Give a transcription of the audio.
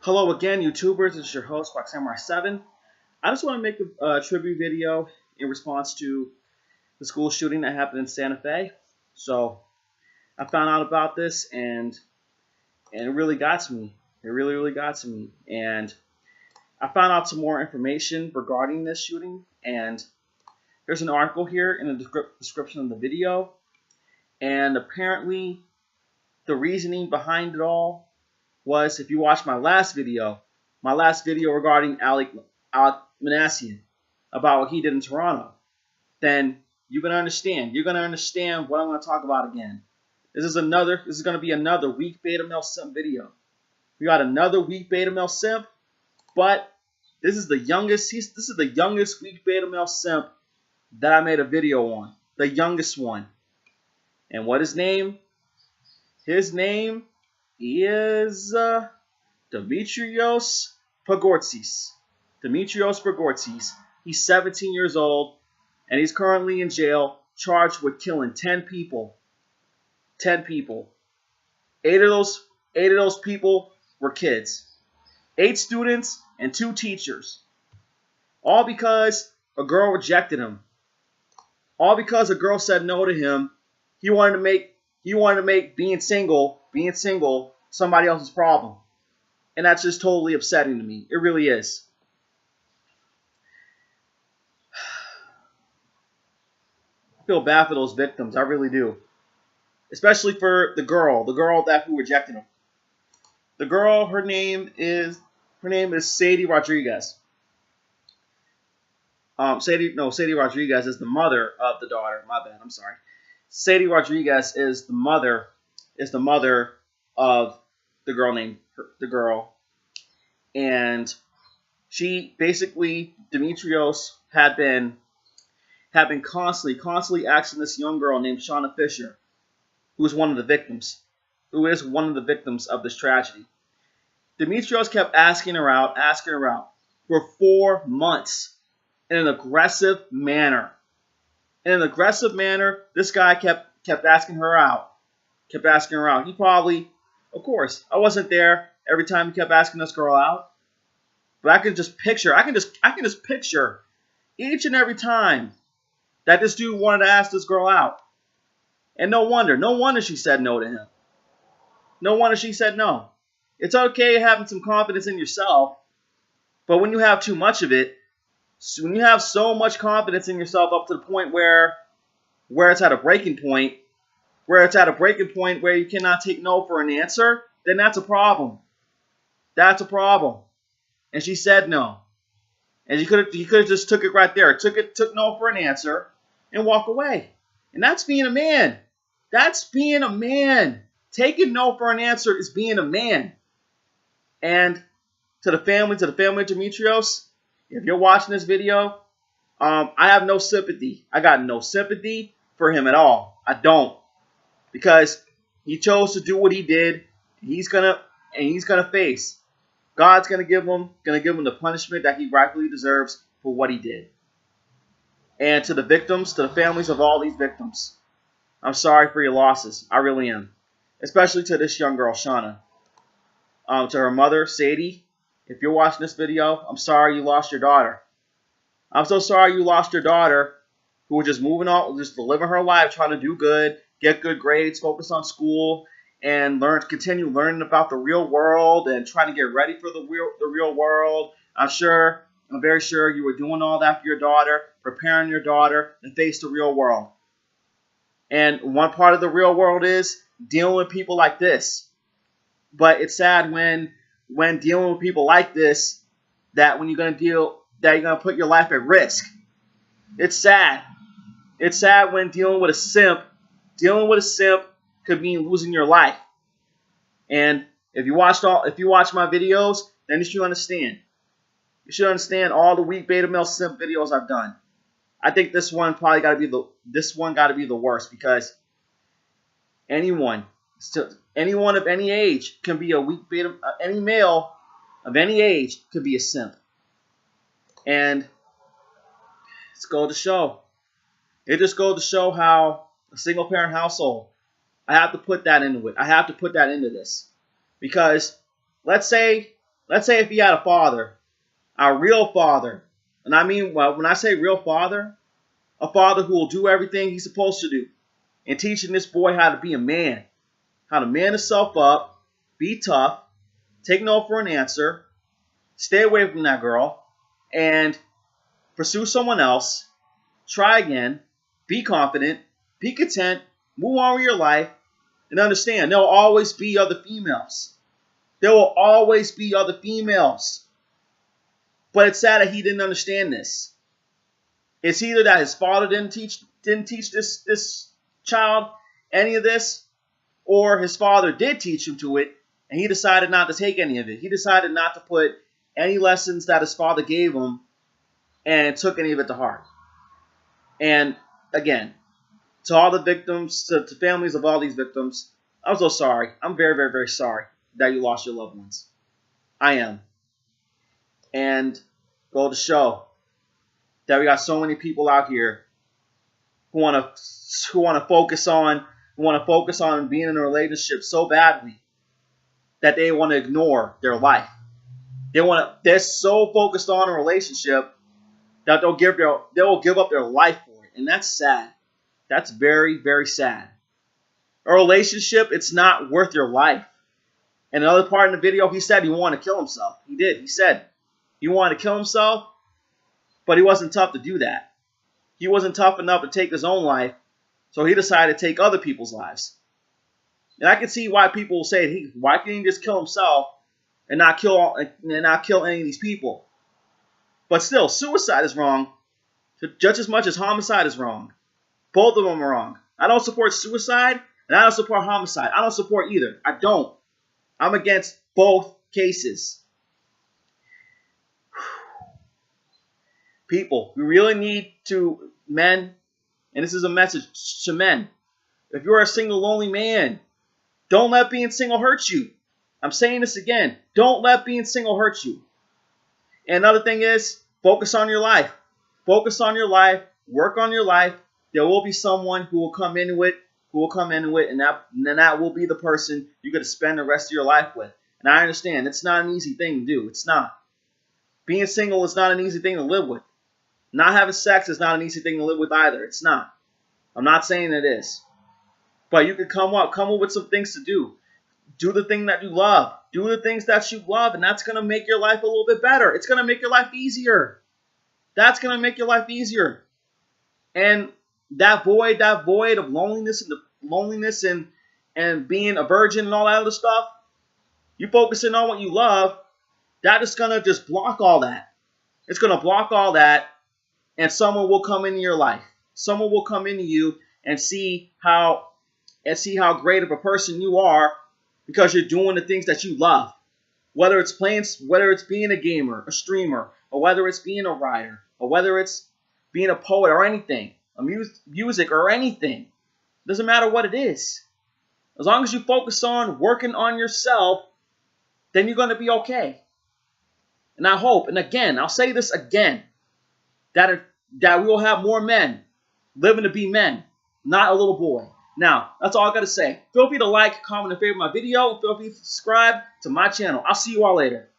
Hello again, YouTubers. This is your host, Samurai7. I just want to make a tribute video in response to the school shooting that happened in Santa Fe. So I found out about this, and it really got to me. It really got to me. And I found out some more information regarding this shooting. And there's an article here in the description of the video. And apparently, the reasoning behind it all was, if you watch my last video regarding Alec Manassian, about what he did in Toronto, then you're gonna understand. You're gonna understand what I'm gonna talk about again. This is gonna be another weak beta male simp video. We got another weak beta male simp, but this is the youngest. This is the youngest weak beta male simp that I made a video on. The youngest one. And what his name? His name is Dimitrios Pagourtzis. Dimitrios Pagourtzis. He's 17 years old, and he's currently in jail, charged with killing 10 people. 10 people. Eight of those people were kids. 8 students and 2 teachers. All because a girl rejected him. All because a girl said no to him. He wanted to make being single somebody else's problem. And that's just totally upsetting to me. It really is. I feel bad for those victims. I really do. Especially for the girl who rejected him. The girl, her name is Sadie Rodriguez. Sadie Rodriguez is the mother of the daughter. My bad. I'm sorry. Sadie Rodriguez is the mother of the girl, and she basically, Dimitrios had been constantly asking this young girl named Shauna Fisher, who is one of the victims of this tragedy. Dimitrios kept asking her out for 4 months in an aggressive manner. This guy kept asking her out. He probably, of course, I wasn't there every time he kept asking this girl out, but I can just picture each and every time that this dude wanted to ask this girl out. And no wonder she said no to him. No wonder she said no. It's okay having some confidence in yourself, but when you have too much of it, when you have so much confidence in yourself up to the point where it's at a breaking point, where you cannot take no for an answer, then that's a problem. That's a problem. And she said no. And he could have just took it right there. Took no for an answer and walk away. And that's being a man. That's being a man. Taking no for an answer is being a man. And to the family of Dimitrios, if you're watching this video, I have no sympathy. I got no sympathy for him at all. I don't. Because he chose to do what he did. He's gonna face. God's gonna give him the punishment that he rightfully deserves for what he did. And to the victims, to the families of all these victims, I'm sorry for your losses. I really am. Especially to this young girl, Shauna. To her mother, Sadie. If you're watching this video, I'm sorry you lost your daughter. I'm so sorry you lost your daughter, who was just moving on, just living her life, trying to do good, get good grades, focus on school, and continue learning about the real world and trying to get ready for the real world. I'm very sure you were doing all that for your daughter, preparing your daughter to face the real world. And one part of the real world is dealing with people like this. But it's sad when dealing with people like this, that you're gonna put your life at risk. It's sad. It's sad when dealing with a simp could mean losing your life. And if you watch my videos, then you should understand. You should understand all the weak beta male simp videos I've done. I think this one got to be the worst, because anyone of any age can be a weak beta. Any male of any age could be a simp. And it's go to show. It just goes to show how a single parent household, I have to put that into it. I have to put that into this. Because let's say Let's say if he had a father, a real father, and I mean, well, when I say real father, a father who will do everything he's supposed to do, and teaching this boy how to be a man, how to man himself up, be tough, take no for an answer, stay away from that girl, and pursue someone else, try again, be confident, be content, move on with your life, and understand there will always be other females. There will always be other females. But it's sad that he didn't understand this. It's either that his father didn't teach this child any of this, or his father did teach him to it, and he decided not to take any of it. He decided not to put any lessons that his father gave him and took any of it to heart. And again, to all the victims, to families of all these victims, I'm so sorry. I'm very, very, very sorry that you lost your loved ones. I am. And go to show that we got so many people out here who want to focus on being in a relationship so badly that they want to ignore their life. They're so focused on a relationship that they'll give up their life for it, and that's sad. That's very, very sad. A relationship, it's not worth your life. And another part in the video, he said he wanted to kill himself. He did. He said he wanted to kill himself, but he wasn't tough to do that. He wasn't tough enough to take his own life, so he decided to take other people's lives. And I can see why people will say, why can't he just kill himself and not kill any of these people? But still, suicide is wrong just as much as homicide is wrong. Both of them are wrong. I don't support suicide, and I don't support homicide. I don't support either. I don't. I'm against both cases. People, we really need to, men, and this is a message to men. If you're a single, lonely man, don't let being single hurt you. I'm saying this again. Don't let being single hurt you. And another thing is, focus on your life. Focus on your life. Work on your life. There will be someone who will come into it, and that will be the person you're going to spend the rest of your life with. And I understand, it's not an easy thing to do. It's not. Being single is not an easy thing to live with. Not having sex is not an easy thing to live with either. It's not. I'm not saying it is. But you can come up with some things to do. Do the thing that you love. Do the things that you love, and that's going to make your life a little bit better. It's going to make your life easier. That's going to make your life easier. And that void of loneliness and being a virgin and all that other stuff, you focusing on what you love, that is going to just block all that. It's going to block all that, and someone will come into your life. Someone will come into you and see how great of a person you are because you're doing the things that you love. Whether it's being a gamer, a streamer, or whether it's being a writer, or whether it's being a poet or anything, music or anything. Doesn't matter what it is. As long as you focus on working on yourself, then you're going to be okay. And I hope, and again, I'll say this again, that we will have more men living to be men, not a little boy. Now, that's all I got to say. Feel free to like, comment, and favorite my video. Feel free to subscribe to my channel. I'll see you all later.